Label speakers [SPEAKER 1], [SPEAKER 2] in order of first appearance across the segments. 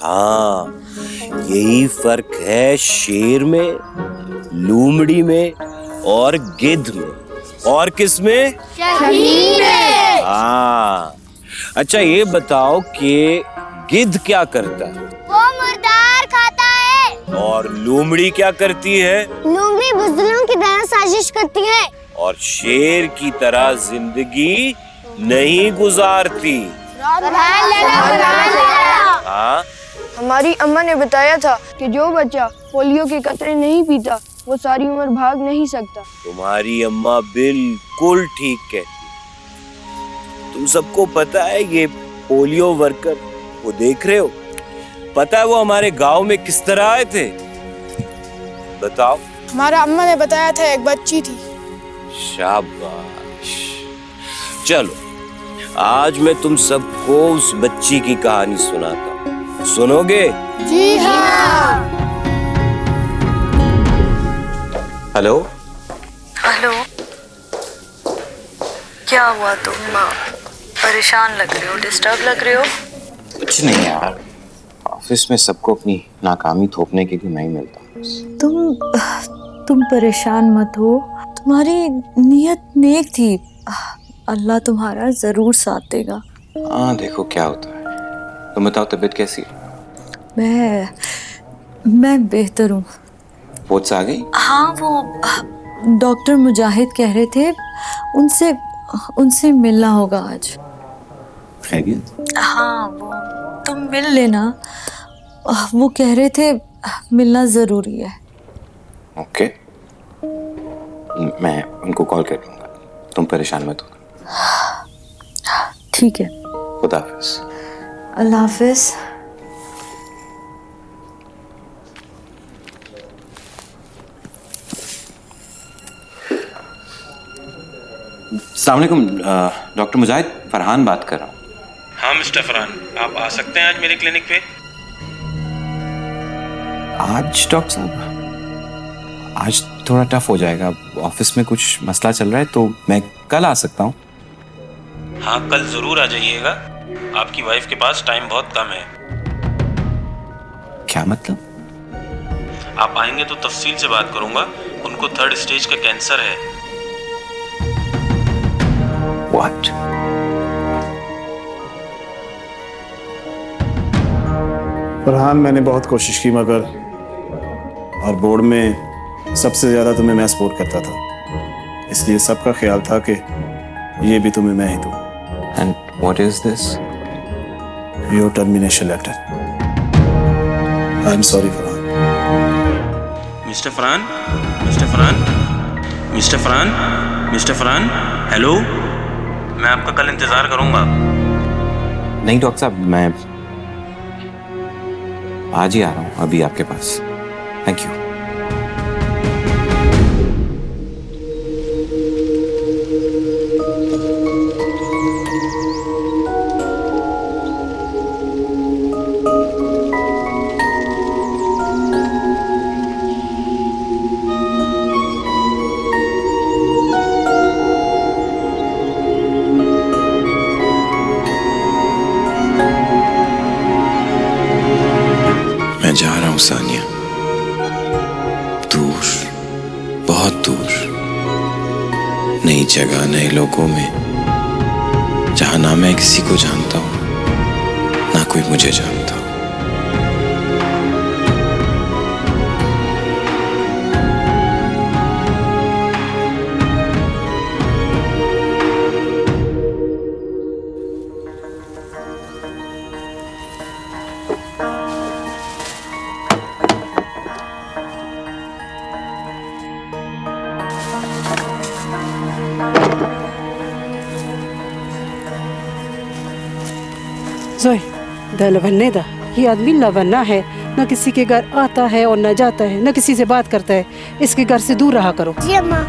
[SPEAKER 1] हाँ, यही फर्क है शेर में, लोमड़ी में और गिद्ध में। और किस में?
[SPEAKER 2] शहीद में।
[SPEAKER 1] हाँ, अच्छा ये बताओ कि गिद्ध क्या करता है?
[SPEAKER 2] वो मुर्दार खाता है।
[SPEAKER 1] और लोमड़ी क्या करती है?
[SPEAKER 2] लोमड़ी बुज़दिलों की तरह साजिश करती है।
[SPEAKER 1] और शेर की तरह जिंदगी नहीं गुजारती। हाँ,
[SPEAKER 3] हमारी अम्मा ने बताया था कि जो बच्चा पोलियो के कतरे नहीं पीता वो सारी उम्र भाग नहीं सकता।
[SPEAKER 1] तुम्हारी अम्मा बिल्कुल ठीक कहती। तुम सबको पता है ये पोलियो वर्कर, वो देख रहे हो, पता है वो हमारे गांव में किस तरह आए थे? बताओ।
[SPEAKER 3] हमारा अम्मा ने बताया था एक बच्ची थी।
[SPEAKER 1] शाबाश। चलो आज मैं तुम सबको उस बच्ची की कहानी सुनाता हूँ, सुनोगे?
[SPEAKER 3] जी हाँ।
[SPEAKER 1] हेलो
[SPEAKER 4] हेलो, क्या हुआ? तुम परेशान लग रहे हो, डिस्टर्ब लग रहे हो?
[SPEAKER 5] कुछ नहीं यार, ऑफिस में सबको अपनी नाकामी थोपने के लिए मैं ही मिलता हूँ।
[SPEAKER 4] तुम परेशान मत हो, तुम्हारी नीयत नेक थी, अल्लाह तुम्हारा जरूर साथ देगा।
[SPEAKER 5] हाँ देखो क्या होता है। तुम बताओ तबीयत कैसी है?
[SPEAKER 4] मैं बेहतर हूँ।
[SPEAKER 5] पोच आ गई?
[SPEAKER 4] हाँ, वो डॉक्टर मुजाहिद कह रहे थे उनसे मिलना होगा आज।
[SPEAKER 5] खैरियत?
[SPEAKER 4] हाँ, वो तुम मिल लेना, वो कह रहे थे मिलना जरूरी है।
[SPEAKER 5] ओके, मैं उनको कॉल कर लूंगा, तुम परेशान मत हो।
[SPEAKER 4] ठीक है,
[SPEAKER 5] खुदा हाफिज।
[SPEAKER 4] अल्लाह हाफिज।
[SPEAKER 5] अस्सलाम वालेकुम डॉक्टर मुजाहिद, फरहान बात कर रहा हूँ।
[SPEAKER 6] हाँ मिस्टर फरहान, आप आ सकते हैं आज मेरे क्लिनिक पे?
[SPEAKER 5] आज डॉक्टर साहब, आज थोड़ा टफ हो जाएगा, ऑफिस में कुछ मसला चल रहा है, तो मैं कल आ सकता हूँ?
[SPEAKER 6] हाँ कल जरूर आ जाइएगा, आपकी वाइफ के पास टाइम बहुत कम है।
[SPEAKER 5] क्या मतलब?
[SPEAKER 6] आप आएंगे तो तफसील से बात करूंगा, उनको 3rd स्टेज का कैंसर है।
[SPEAKER 5] What?
[SPEAKER 7] फरहान, मैंने बहुत कोशिश की मगर, और बोर्ड में सबसे ज्यादा तुम्हें मैं सपोर्ट करता था, इसलिए सबका ख्याल था कि ये भी तुम्हें मैं ही दूं।
[SPEAKER 5] And what is this?
[SPEAKER 7] Your termination letter. I'm sorry Farhan.
[SPEAKER 6] Mister Farhan, mister Farhan, mister Farhan, mister Farhan, hello, मैं आपका कल इंतजार करूंगा।
[SPEAKER 5] नहीं डॉक्टर साहब, मैं आज ही आ रहा हूँ अभी आपके पास। Thank you. मैं जा रहा हूँ सानिया, दूर, बहुत दूर, नई जगह, नए लोगों में, जहां ना मैं किसी को जानता हूँ ना कोई मुझे जानता।
[SPEAKER 8] जोए द लवन्ने दा, ये आदमी लवन्ना है, न किसी के घर आता है और न जाता है, न किसी से बात करता है, इसके घर से दूर रहा करो।
[SPEAKER 2] जी अम्मा।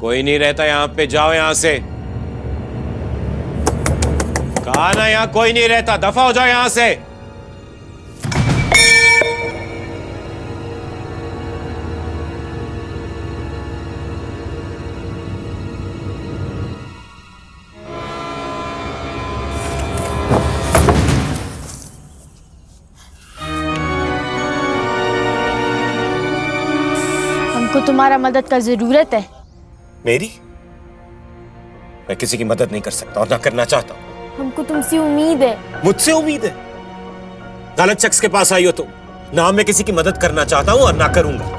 [SPEAKER 1] कोई नहीं रहता यहाँ पे, जाओ यहाँ से। कहा ना यहाँ कोई नहीं रहता, दफा हो जाओ यहाँ से।
[SPEAKER 9] हमको तुम्हारा मदद का जरूरत है।
[SPEAKER 1] मेरी? मैं किसी की मदद नहीं कर सकता और ना करना चाहता हूं।
[SPEAKER 9] हमको तुमसे उम्मीद है।
[SPEAKER 1] मुझसे उम्मीद है? गलत शख्स के पास आई हो तुम। ना मैं किसी की मदद करना चाहता हूं और ना करूंगा।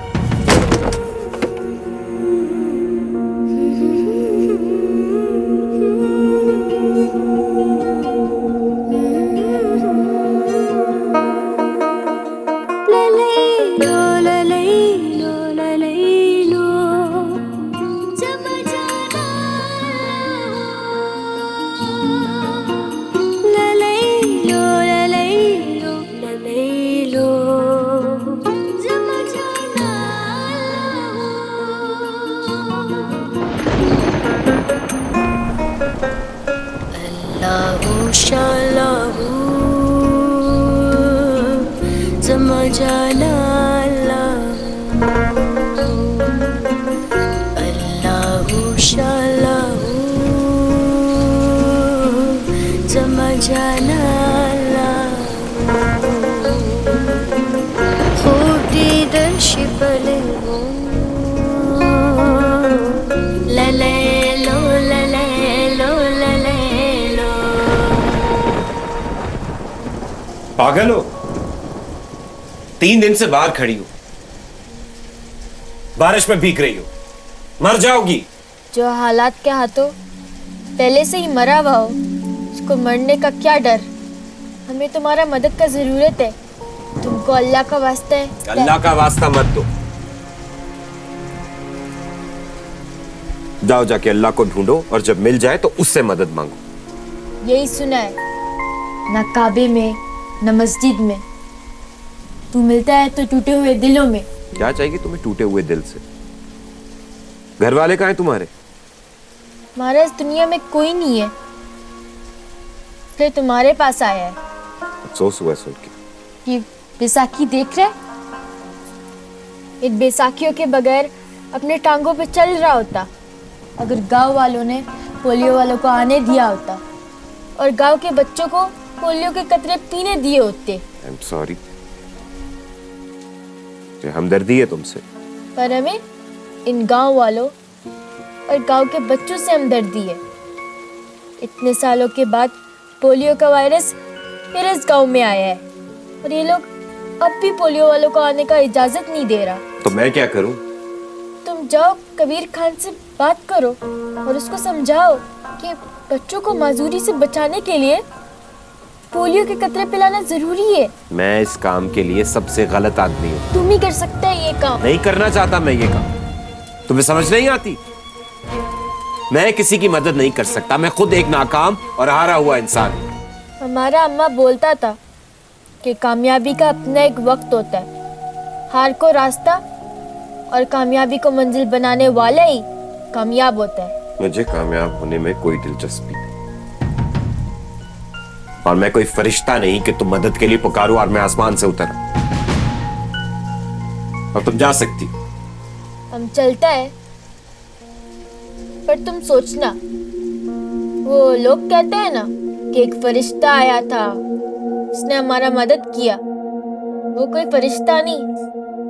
[SPEAKER 1] पागल हो? 3 दिन से बाहर खड़ी हो, बारिश में भीग रही हो, मर जाओगी।
[SPEAKER 9] जो हालात के हाथों पहले से ही मरा हुआ हो, उसको मरने का क्या डर। हमें तुम्हारा मदद का जरूरत है। तुमको अल्लाह का वास्ता है।
[SPEAKER 1] अल्लाह का वास्ता मत दो। जाओ जाके अल्लाह को ढूंढो और जब मिल जाए तो उससे मदद मांगो।
[SPEAKER 9] यही सुना है, ना काबे में न मस्जिद में। तू मिलता है तो टूटे हुए दिलों में।
[SPEAKER 1] क्या चाहिए तुम्हें टूटे हुए दिल से? घर वाले कहाँ हैं तुम्हारे?
[SPEAKER 9] हमारा इस दुनिया में कोई नहीं है, इसलिए तुम्हारे पास आया है।
[SPEAKER 1] अफसोस हुआ सुन के।
[SPEAKER 9] ये बैसाखी देख रहे? इन बैसाखियों के बगैर अपने टांगों पे चल रहा होता अगर गांव वालों ने पोलियो वालों को आने दिया होता और गांव के बच्चों को पोलियो के कतरे पीने दिए होते।
[SPEAKER 1] आई एम सॉरी, हमदर्दी है तुमसे,
[SPEAKER 9] पर हमें इन गांव वालों और गांव के बच्चों से हमदर्दी है। इतने सालों के बाद पोलियो का वायरस फिर इस गांव में आया है और ये लोग अब भी पोलियो वालों को आने का इजाजत नहीं दे रहा।
[SPEAKER 1] तो मैं क्या करूं?
[SPEAKER 9] तुम जाओ कबीर खान से बात करो और उसको समझाओ कि बच्चों को माजूरी से बचाने के लिए पोलियो के कतरे पिलाना जरूरी है।
[SPEAKER 1] मैं इस काम के लिए सबसे गलत आदमी हूँ।
[SPEAKER 9] तुम ही कर सकते है ये काम।
[SPEAKER 1] नहीं करना चाहता मैं ये काम। तुम्हें समझ नहीं आती? मैं किसी की मदद नहीं कर सकता। मैं खुद एक नाकाम और हारा हुआ इंसान हूँ।
[SPEAKER 9] हमारा अम्मा बोलता था कि कामयाबी का अपना एक वक्त होता है। हार को रास्ता और कामयाबी को मंजिल बनाने वाला ही कामयाब होता है।
[SPEAKER 1] मुझे कामयाब होने में कोई दिलचस्पी नहीं और मैं कोई फरिश्ता नहीं कि तुम मदद के लिए पुकारो और मैं आसमान से उतर। और तुम जा सकती।
[SPEAKER 9] हम चलता है, पर तुम सोचना, वो लोग कहते हैं ना कि एक फरिश्ता आया था, उसने हमारा मदद किया। वो कोई फरिश्ता नहीं,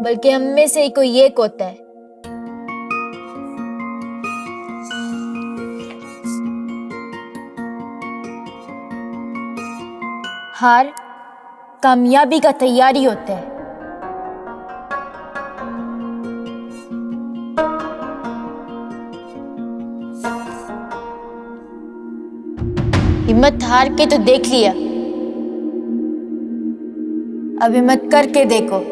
[SPEAKER 9] बल्कि हम में से ही कोई एक होता है। हार कामयाबी का तैयारी होता है। हिम्मत हार के तो देख लिया, अब हिम्मत करके देखो।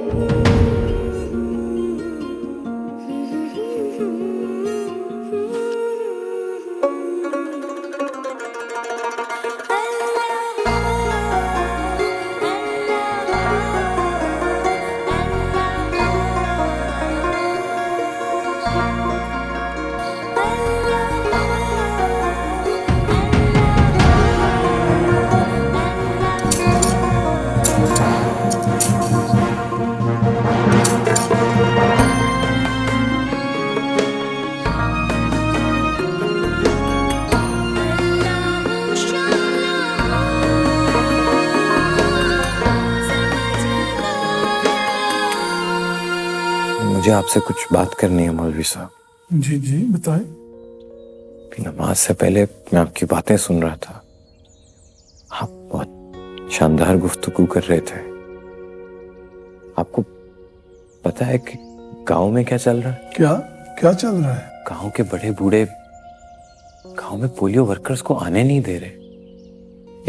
[SPEAKER 5] मुझे आपसे कुछ बात करनी है मौलवी साहब।
[SPEAKER 10] जी जी बताएं।
[SPEAKER 5] नमाज से पहले मैं आपकी बातें सुन रहा था। आप बहुत शानदार गुफ्तगू कर रहे थे। आपको पता है कि गांव में क्या चल रहा है?
[SPEAKER 10] क्या क्या चल रहा है?
[SPEAKER 5] गांव के बड़े बूढ़े गांव में पोलियो वर्कर्स को आने नहीं दे रहे।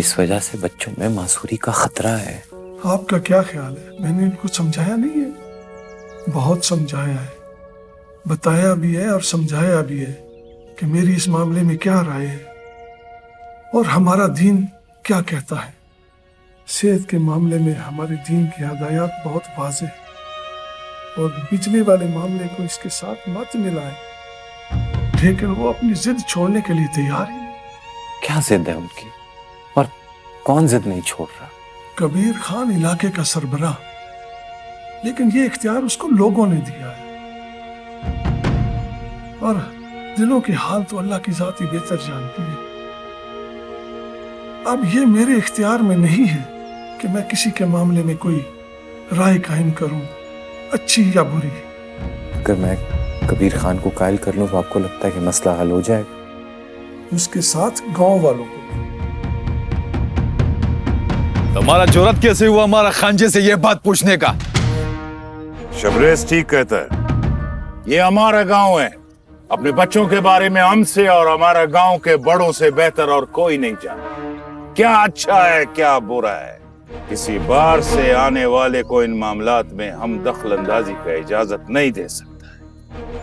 [SPEAKER 5] इस वजह से बच्चों में मासूरी का खतरा है।
[SPEAKER 10] आपका क्या ख्याल है? मैंने इनको समझाया नहीं है? बहुत समझाया है, बताया भी है और समझाया भी है कि मेरी इस मामले में क्या राय है और हमारा दीन क्या कहता है। सेहत के मामले में हमारे दीन की हदायत बहुत वाज़ेह है और बिजली वाले मामले को इसके साथ मत मिलाएं। लेकिन वो अपनी जिद छोड़ने के लिए तैयार ही नहीं।
[SPEAKER 5] क्या जिद है उनकी और कौन जिद नहीं छोड़ रहा?
[SPEAKER 10] कबीर खान इलाके का सरबराह, लेकिन ये इख्तियार उसको लोगों ने दिया है और दिलों के हाल तो अल्लाह की जात ही बेहतर जानती है। अब ये मेरे इख्तियार में नहीं है कि मैं किसी के मामले में कोई राय कायम करूं, अच्छी या बुरी।
[SPEAKER 5] अगर मैं कबीर खान को कायल कर लूं तो आपको लगता है कि मसला हल हो जाएगा?
[SPEAKER 10] उसके साथ गांव वालों को।
[SPEAKER 11] तुम्हारा जुर्रत कैसे हुआ हमारा खांजे से यह बात पूछने का?
[SPEAKER 12] शबरेज ठीक कहता है, ये हमारा गांव है। अपने बच्चों के बारे में हमसे और हमारा गांव के बड़ों से बेहतर और कोई नहीं जानता क्या अच्छा है क्या बुरा है। किसी बाहर से आने वाले को इन मामलात में हम दखल अंदाजी का इजाजत नहीं दे सकता है,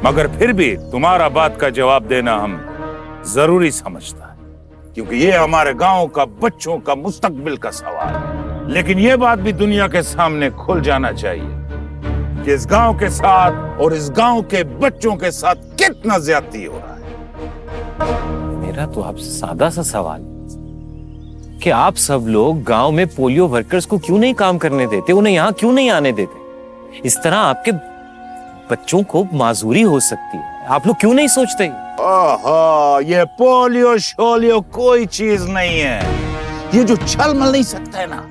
[SPEAKER 12] मगर फिर भी तुम्हारा बात का जवाब देना हम जरूरी समझता है, क्योंकि ये हमारे गांव का बच्चों का मुस्तकबिल का सवाल है। लेकिन ये बात भी दुनिया के सामने खुल जाना चाहिए कि इस गांव के साथ और इस गांव के बच्चों के साथ कितना ज्यादती हो रहा है।
[SPEAKER 1] मेरा तो आपसे सादा सा सवाल कि आप सब लोग गांव में पोलियो वर्कर्स को क्यों नहीं काम करने देते, उन्हें यहाँ क्यों नहीं आने देते? इस तरह आपके बच्चों को माजूरी हो सकती है, आप लोग क्यों नहीं सोचते?
[SPEAKER 12] ओहो, ये पोलियो शोलियो कोई चीज नहीं है। ये जो छल मल नहीं सकता है ना,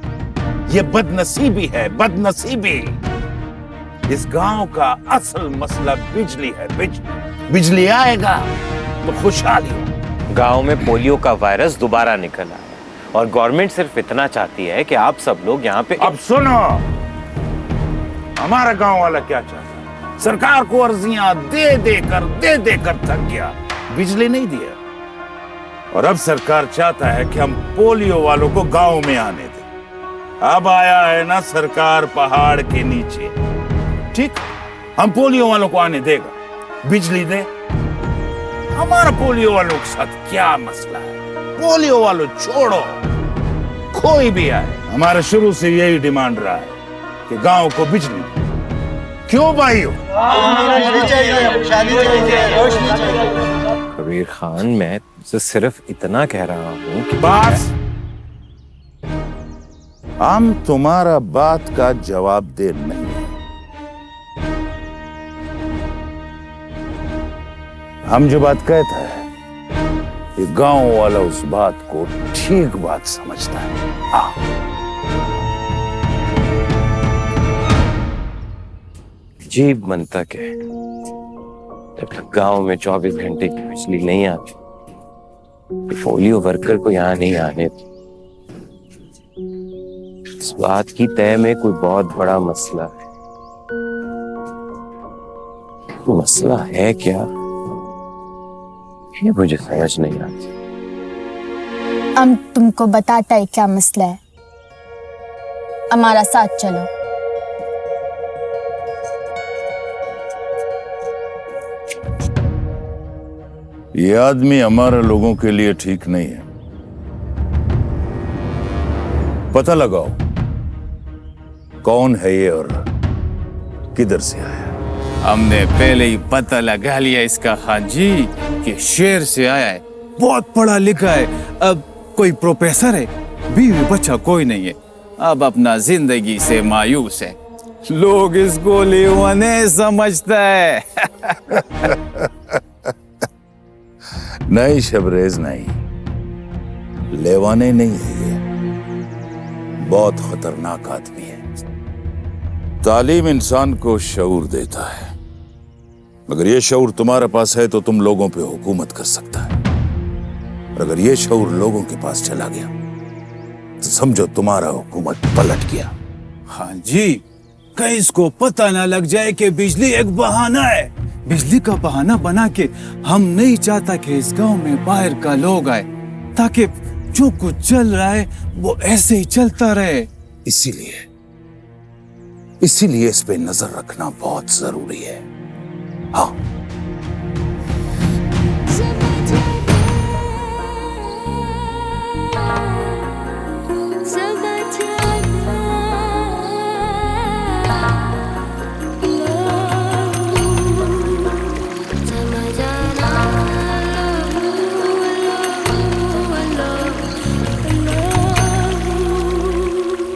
[SPEAKER 12] ये बदनसीबी है, बदनसीबी। इस गांव का असल मसला बिजली है। बिजली आएगा तो खुशहाली हो।
[SPEAKER 1] गांव में पोलियो का वायरस दोबारा निकला है और गवर्नमेंट सिर्फ इतना चाहती है कि आप सब लोग यहाँ पे।
[SPEAKER 12] अब सुनो, हमारा गांव वाला क्या चाहता है? सरकार को अर्जियां दे देकर थक गया, बिजली नहीं दिया। और अब सरकार चाहता है कि हम पोलियो वालों को गांव में आने दें। अब आया है ना सरकार पहाड़ के नीचे। ठीक, हम पोलियो वालों को आने देगा, बिजली दे। हमारा पोलियो वालों के साथ क्या मसला है? पोलियो वालों छोड़ो, कोई भी आए, हमारा शुरू से यही डिमांड रहा है कि गांव को बिजली दे। क्यों भाइयों?
[SPEAKER 1] कबीर खान, मैं तुमसे सिर्फ इतना कह रहा हूँ कि
[SPEAKER 12] बस हम तुम्हारा बात का जवाब दे नहीं है। हम जो बात कहता है, ये गांव वाला उस बात को ठीक बात समझता है।
[SPEAKER 1] अजीब मंतक है, जब गांव में 24 घंटे की बिजली नहीं आती, पोलियो वर्कर को यहाँ नहीं आने। इस बात की तय में कोई बहुत बड़ा मसला है। मसला है क्या, ये मुझे समझ नहीं आती।
[SPEAKER 9] हम तुमको बताता है क्या मसला है, हमारा साथ चलो।
[SPEAKER 12] ये आदमी हमारे लोगों के लिए ठीक नहीं है। पता लगाओ कौन है ये और किधर से आया।
[SPEAKER 11] हमने पहले ही पता लगा लिया इसका खान जी कि शहर से आया है, बहुत पढ़ा लिखा है, अब कोई प्रोफेसर है, बीवी बच्चा कोई नहीं है, अब अपना जिंदगी से मायूस है। लोग इसको लेवाने समझता है।
[SPEAKER 12] नहीं शबरेज, नहीं, लेवाने नहीं है ये, बहुत खतरनाक आदमी है। तालीम इंसान को शऊर देता है, अगर ये शऊर तुम्हारे पास है तो तुम लोगों पे हुकूमत कर सकता है, और अगर ये शऊर लोगों के पास चला गया तो समझो तुम्हारा हुकूमत पलट गया।
[SPEAKER 11] हाँ जी, कहीं इसको पता ना लग जाए कि बिजली एक बहाना है। बिजली का बहाना बना के हम नहीं चाहता कि इस गांव में बाहर का लोग आए, ताकि जो कुछ चल रहा है वो ऐसे ही चलता रहे।
[SPEAKER 12] इसीलिए इस पे नजर रखना बहुत जरूरी है। हाँ,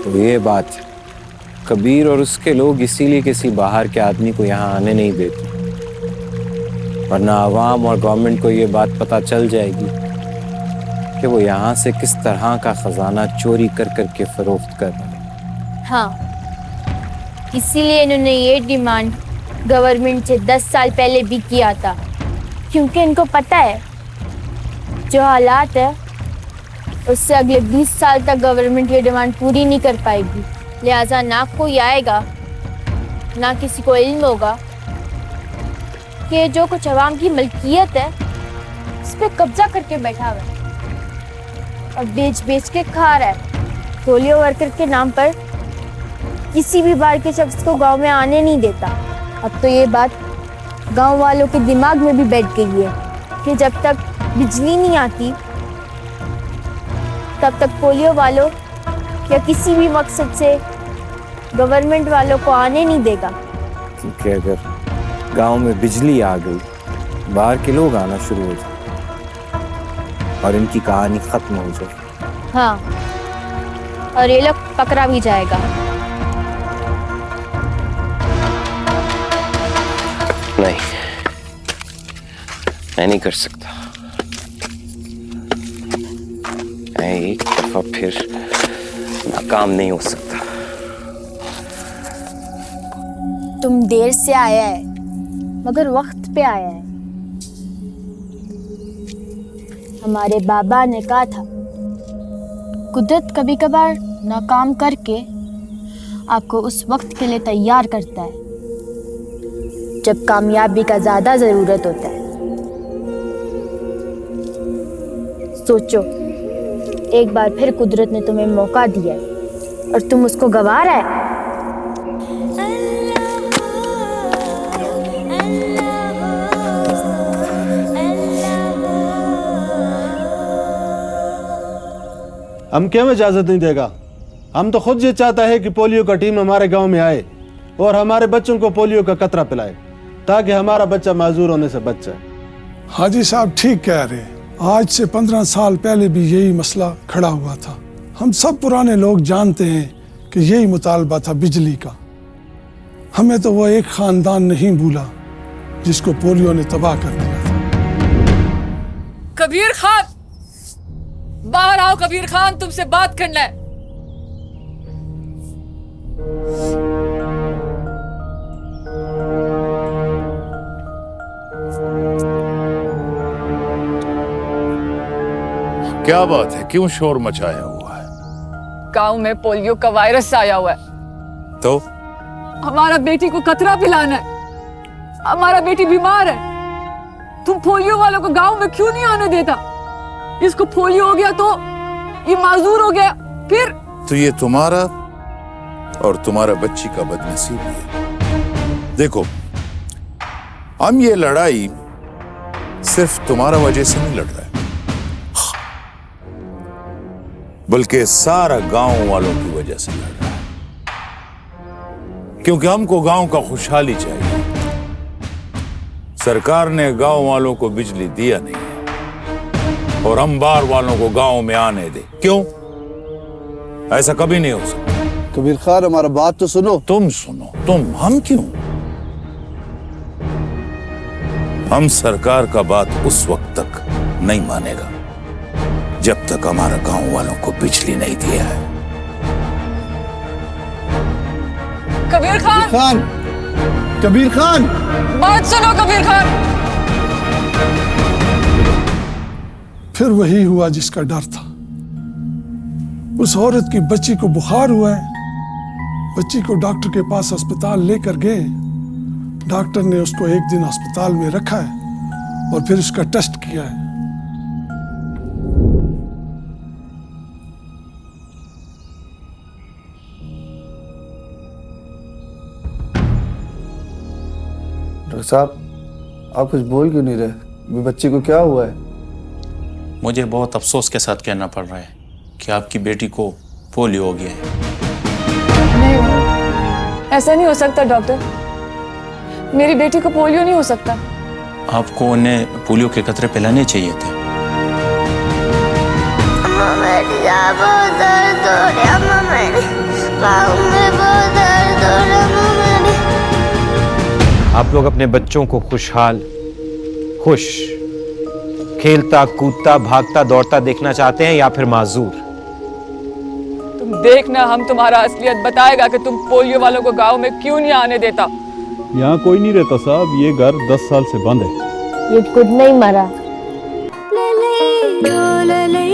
[SPEAKER 5] तो ये बात है, कबीर और उसके लोग इसीलिए किसी बाहर के आदमी को यहाँ आने नहीं देते, वरना आवाम और गवर्नमेंट को ये बात पता चल जाएगी कि वो यहाँ से किस तरह का खजाना चोरी कर करके फरोख्त कर रहे हैं।
[SPEAKER 9] हाँ, इसीलिए इन्होंने ये डिमांड गवर्नमेंट से 10 साल पहले भी किया था, क्योंकि इनको पता है जो हालात है उससे अगले 20 साल तक गवर्नमेंट ये डिमांड पूरी नहीं कर पाएगी। लिहाजा ना कोई आएगा, ना किसी को इल्म होगा कि जो कुछ अवाम की मलकियत है उस पर कब्जा करके बैठा हुआ है और बेच बेच के खा रहा है। पोलियो वर्कर के नाम पर किसी भी बाहर के शख्स को गांव में आने नहीं देता। अब तो ये बात गांव वालों के दिमाग में भी बैठ गई है कि जब तक बिजली नहीं आती तब तक पोलियो वालों या किसी भी मकसद से गवर्नमेंट वालों को आने नहीं देगा।
[SPEAKER 5] क्योंकि अगर गांव में बिजली आ गई, बाहर के लोग आना शुरू हो जाए और इनकी कहानी खत्म हो जाए।
[SPEAKER 9] हाँ, और ये लोग पकड़ा भी जाएगा।
[SPEAKER 1] नहीं, मैं नहीं कर सकता। मैं एक दफा फिर नाकाम नहीं हो सकता।
[SPEAKER 9] तुम देर से आया है मगर वक्त पे आया है। हमारे बाबा ने कहा था कुदरत कभी कभार नाकाम करके आपको उस वक्त के लिए तैयार करता है जब कामयाबी का ज्यादा जरूरत होता है। सोचो, एक बार फिर कुदरत ने तुम्हें मौका दिया है और तुम उसको गंवा रहा है।
[SPEAKER 7] हम क्यों इजाजत नहीं देगा? हम तो खुद ये चाहता है कि पोलियो का टीम हमारे गांव में आए और हमारे बच्चों को पोलियो का कतरा पिलाए ताकि हमारा बच्चा माजूर होने से बच जाए।
[SPEAKER 10] हाजी साहब ठीक कह रहे हैं। आज से 15 साल पहले भी यही मसला खड़ा हुआ था। हम सब पुराने लोग जानते हैं कि यही मुतालबा था बिजली का। हमें तो वो एक खानदान नहीं भूला जिसको पोलियो ने तबाह कर दिया था।
[SPEAKER 13] कबीर खान, बाहर आओ। कबीर खान, तुमसे बात करना है।
[SPEAKER 12] क्या बात है, क्यों शोर मचाया हुआ है?
[SPEAKER 13] गांव में पोलियो का वायरस आया हुआ है।
[SPEAKER 12] तो
[SPEAKER 13] हमारा बेटी को कतरा पिलाना है। हमारा बेटी बीमार है। तुम पोलियो वालों को गांव में क्यों नहीं आने देता? इसको पोलियो हो गया तो ये माजूर हो गया, फिर
[SPEAKER 12] तो ये तुम्हारा और तुम्हारा बच्ची का बदनसीब है। देखो, हम ये लड़ाई सिर्फ तुम्हारा वजह से नहीं लड़ रहे, बल्कि सारा गांव वालों की वजह से लड़ रहा है। क्योंकि हमको गांव का खुशहाली चाहिए। सरकार ने गांव वालों को बिजली दिया नहीं है और हम बाहर वालों को गांव में आने दे। क्यों? ऐसा कभी नहीं हो सकता।
[SPEAKER 7] कबीर खान, हमारा बात तो सुनो।
[SPEAKER 12] तुम सुनो। हम क्यों? हम सरकार का बात उस वक्त तक नहीं मानेगा जब तक हमारा गांव वालों को बिजली नहीं दिया है।
[SPEAKER 13] कबीर खान,
[SPEAKER 10] कबीर खान,
[SPEAKER 13] बात सुनो कबीर खान।
[SPEAKER 10] फिर वही हुआ जिसका डर था। उस औरत की बच्ची को बुखार हुआ है। बच्ची को डॉक्टर के पास अस्पताल लेकर गए। डॉक्टर ने उसको एक दिन अस्पताल में रखा है और फिर उसका टेस्ट किया है।
[SPEAKER 14] डॉक्टर साहब, आप कुछ बोल क्यों नहीं रहे? अभी बच्ची को क्या हुआ है?
[SPEAKER 6] मुझे बहुत अफसोस के साथ कहना पड़ रहा है कि आपकी बेटी को पोलियो हो गया है।
[SPEAKER 13] नहीं, ऐसा नहीं हो सकता डॉक्टर। मेरी बेटी को पोलियो नहीं हो सकता।
[SPEAKER 6] आपको उन्हें पोलियो के कतरे पिलाने चाहिए थे।
[SPEAKER 2] अम्मा मेरी बहुत दर्द हो रहा है। अम्मा मेरी पाँव में बहुत दर्द हो रहा है। अम्मा मेरी।
[SPEAKER 5] आप लोग अपने बच्चों को खुशहाल, खुश, खेलता कूदता भागता दौड़ता देखना चाहते हैं या फिर माजूर?
[SPEAKER 13] तुम देखना, हम तुम्हारा असलियत बताएगा कि तुम पोलियो वालों को गांव में क्यों नहीं आने देता।
[SPEAKER 15] यहाँ कोई नहीं रहता साहब, ये घर 10 साल से बंद है।
[SPEAKER 9] ये खुद नहीं मरा।
[SPEAKER 2] ले ले